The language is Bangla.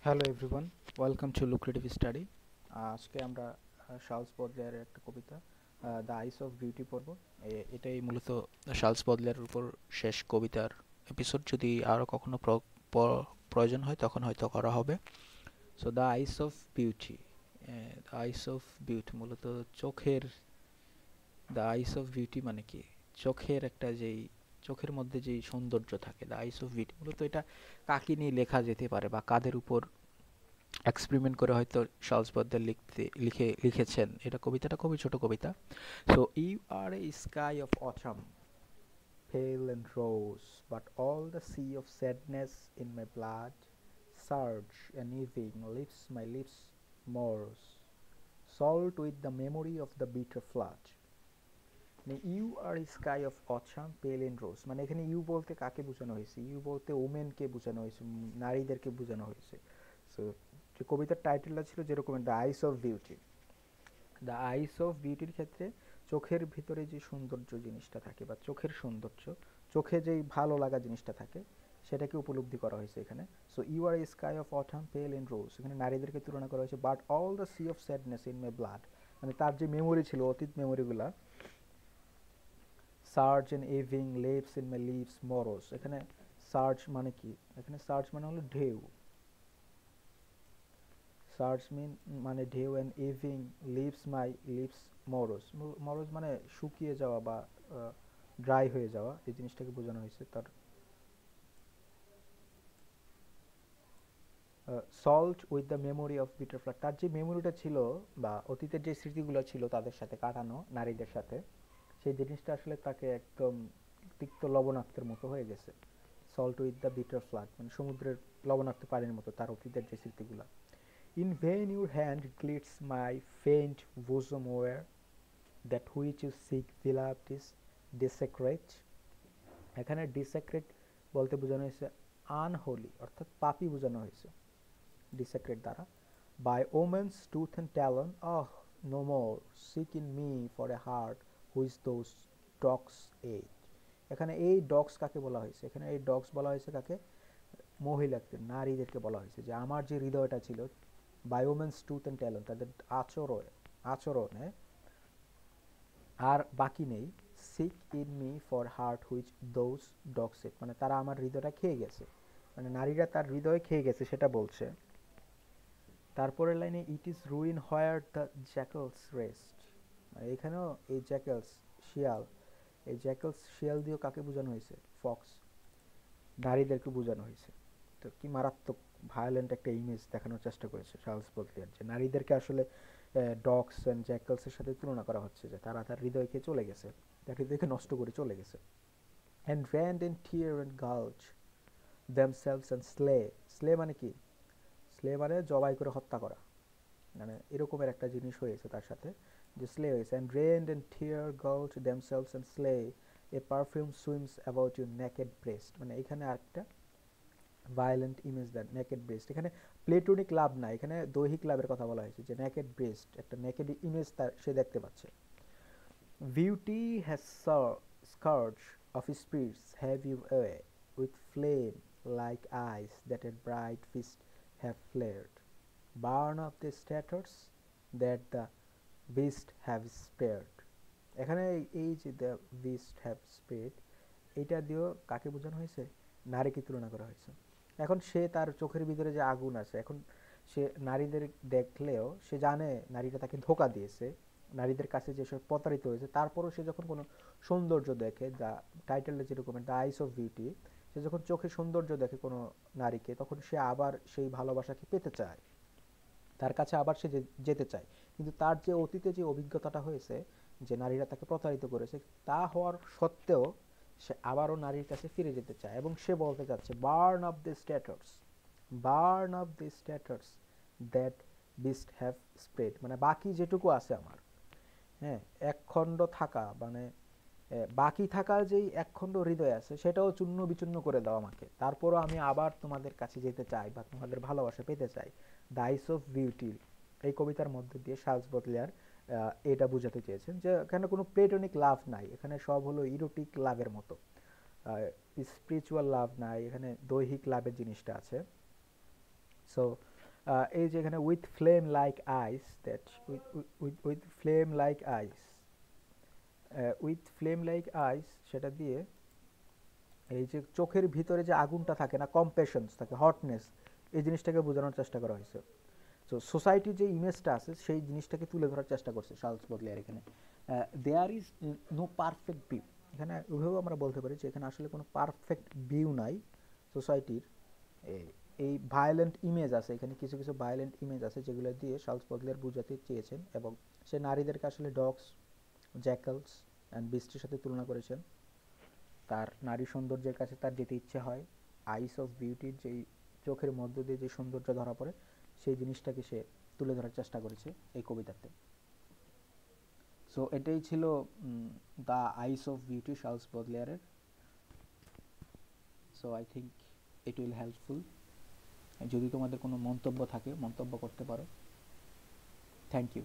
Hello everyone, welcome to lucrative study. আজকে আমরা শার্লস বডলেয়ারের একটা কবিতা দ্য আইস অফ বিউটি পড়ব। এটাই মূলত শার্লস বডলেয়ারের উপর শেষ কবিতার এপিসোড। যদি আরও কখনো প্রয়োজন হয় তখন হয়তো করা হবে। So the eyes of beauty, the eyes of beauty মূলত চোখের, দ্য আইস অফ বিউটি মানে কি, চোখের একটা যেই চোখের মধ্যে যেই সৌন্দর্য থাকে, দ্য আইস অফ বিউটি মূলত এটা কাকে নিয়ে লেখা যেতে পারে বা কাদের উপর এক্সপেরিমেন্ট করে হয়তো শার্লস বডলার লিখেছেন। এটা কবিতাটা খুবই ছোট কবিতা। So you are a sky of autumn, pale and rose, but all the sea of sadness in my blood surge and evening lifts my lips morose, salt with the memory of the bitter flood. মানে you are sky of autumn pale and rose, মানে এখানে ইউ বলতে কাকে বোঝানো হয়েছে? ইউ বলতে ওমেনকে বোঝানো হয়েছে, নারীদেরকে বোঝানো হয়েছে। সো যে কবিতার টাইটেলটা ছিল যেরকম the eyes of beauty, the eyes of বিউটির ক্ষেত্রে চোখের ভিতরে যে সৌন্দর্য জিনিসটা থাকে বা চোখের সৌন্দর্য, চোখে যেই ভালো লাগা জিনিসটা থাকে সেটাকে উপলব্ধি করা হয়েছে এখানে। So you are sky of autumn pale and rose, এখানে নারীদেরকে তুলনা করা হয়েছে। But all the sea of sadness in my blood, মানে তার যে মেমোরি ছিল, অতীত মেমোরিগুলা, সার্চ এন্ড এভিং leaves in my leaves morose, এখানে সার্চ মানে কি? এখানে সার্চ মানে হলো ঢেউ, সার্চ মিন মানে ঢেউ, and having leaves my leaves morose, morose মানে শুকিয়ে যাওয়া বা ড্রাই হয়ে যাওয়া, এই জিনিসটাকে বোঝানো হয়েছে। তার salt with the memory of bitter flood, তার যে মেমোরিটা ছিল বা অতীতের যে স্মৃতিগুলো ছিল তাদের সাথে কাটানো, নারীদের সাথে, সেই জিনিসটা আসলে তাকে একদম তিক্ত লবণাক্তের মতো হয়ে গেছে। Salt with the bitter flood মানে সমুদ্রের লবণাক্ত পানির মতো তার অতীতের যে স্মৃতিগুলো। In vain your hand glints my faint bosom where that which you seek beloved is desecrate. এখানে desecrate বলতে বোঝানো হয়েছে আনহোলি, অর্থাৎ পাপী বোঝানো হয়েছে desecrate দ্বারা। By woman's tooth and talon, oh, no more seek in me for a heart which those dogs ate. এখানে এই ডগস কাকে বলা হয়েছে? এখানে এই ডগস বলা হয়েছে কাকে? মহিলাকে, নারীদেরকে বলা হয়েছে যে আমার যে হৃদয়টা ছিল, বায়োমেন্স টুথ অ্যান্ড ট্যালেন্ট, তাদের আচরণে আর বাকি নেই। Seek in me for heart which those dog set, মানে তারা আমার হৃদয়টা খেয়ে গেছে, মানে নারীরা তার হৃদয় খেয়ে গেছে সেটা বলছে। তারপরের লাইনে it is ruin where the jackals rest, মানে এখানেও এই জ্যাকলস, শিয়াল, এই জ্যাকলস শিয়াল দিয়েও কাকে বোঝানো হয়েছে? ফক্স, নারীদেরকে বোঝানো হয়েছে। তো কি মারাত্মক ভায়োলেন্ট একটা ইমেজ দেখানোর চেষ্টা করেছে চার্লস বডলিয়ার, যে নারীদেরকে আসলে ডগস অ্যান্ড জ্যাকলসের সাথে তুলনা করা হচ্ছে, যে তারা তার হৃদয়কে চলে গেছে, তার হৃদয়কে নষ্ট করে চলে গেছে। And rend in tear and gorge themselves and slay মানে কি? স্লে মানে জবাই করে হত্যা করা, মানে এরকমের একটা জিনিস হয়েছে তার সাথে, যে স্লে হয়েছে। And rend and tear gorge themselves and slay, a perfume swims about your naked breast, মানে এখানে আরেকটা ভায়োলেন্ট ইমেজ দেন, নেকেড ব্রেস্ট। এখানে প্লেটোনিক লাভ না, এখানে দৈহিক লাভের কথা বলা হয়েছে, যে নেকেড ব্রেস্ট, একটা নেকেড ইমেজ তার সে দেখতে পাচ্ছে। Beauty has scourge of spirits have you away with flame like eyes that at bright feast have flared, burn of the staters that the beast have spared. এখানে এই যে দ্য বিস্ট হ্যাভ স্পেড, এটা দিয়েও কাকে বোঝানো হয়েছে? নারীকে তুলনা করা হয়েছে। এখন সে তার চোখের ভিতরে যে আগুন আছে, এখন সে নারীদের দেখলেও সে জানে নারীরা তাকে ধোকা দিয়েছে, নারীদের কাছে যেসব প্রতারিত হয়েছে, তারপরও সে যখন কোনো সৌন্দর্য দেখে, যা টাইটেলটা যেরকম দ্য আইস অফ বিউটি, সে যখন চোখে সৌন্দর্য দেখে কোনো নারীকে, তখন সে আবার সেই ভালোবাসাকে পেতে চায়, তার কাছে আবার সে যেতে চায়। কিন্তু তার যে অতীতে যে অভিজ্ঞতাটা হয়েছে, যে নারীরা তাকে প্রতারিত করেছে, তা হওয়ার সত্ত্বেও সে আবারও নারীর কাছে ফিরে যেতে চায়, এবং সে বলতে চাচ্ছে burn of the stutters, burn of the stutters that beast have spread, মানে বাকি যেটুকু আছে আমার, হ্যাঁ, একখণ্ড থাকা, মানে বাকি থাকা যেই একখণ্ড হৃদয় আছে সেটাও চূর্ণ বিচূর্ণ করে দাও আমাকে, তারপরও আমি আবার তোমাদের কাছে যেতে চাই বা তোমাদের ভালোবাসা পেতে চাই। দ্য আইস অফ বিউটি, এই কবিতার মধ্যে দিয়ে শার্লস বডলিয়ার এটা বোঝাতে চেয়েছেন যে এখানে কোনো প্লেটোনিক লাভ নাই, এখানে সব হলো ইরোটিক লাভের মতো, স্পিরিচুয়াল লাভ নাই, এখানে দৈহিক লাভের জিনিসটা আছে। সো এই যে এখানে with flame like ice, that with flame like ice, with flame like ice, সেটা দিয়ে এই যে চোখের ভিতরে যে আগুনটা থাকে না, কম্প্যাশনস থাকে, হটনেস, এই জিনিসটাকে বোঝানোর চেষ্টা করা হয়েছে। সো সোসাইটির যে ইমেজটা আছে সেই জিনিসটাকে তুলে ধরার চেষ্টা করছে চার্লস বডলেয়ার এখানে। There is no perfect view, এখানে ওইভাবে আমরা বলতে পারি যে এখানে আসলে কোনো পারফেক্ট ভিউ নাই সোসাইটির। এই ভায়োলেন্ট ইমেজ আছে এখানে, কিছু কিছু ভায়োলেন্ট ইমেজ আছে যেগুলো দিয়ে চার্লস বডলেয়ার বোঝাতে চেয়েছেন, এবং সে নারীদেরকে আসলে ডগস, জ্যাকলস অ্যান্ড বিস্টের সাথে তুলনা করেছেন। তার নারী সৌন্দর্যের কাছে তার যেতে ইচ্ছে হয়, আইস অফ বিউটির যেই চোখের মধ্য দিয়ে যে সৌন্দর্য ধরা পড়ে সেই জিনিসটাকে সে তুলে ধরার চেষ্টা করেছে এই কবিতাতে। সো এটাই ছিল the eyes of beauty Charles বডলেয়ারের। So I think it will helpful. যদি তোমাদের কোনো মন্তব্য থাকে মন্তব্য করতে পারো। Thank you.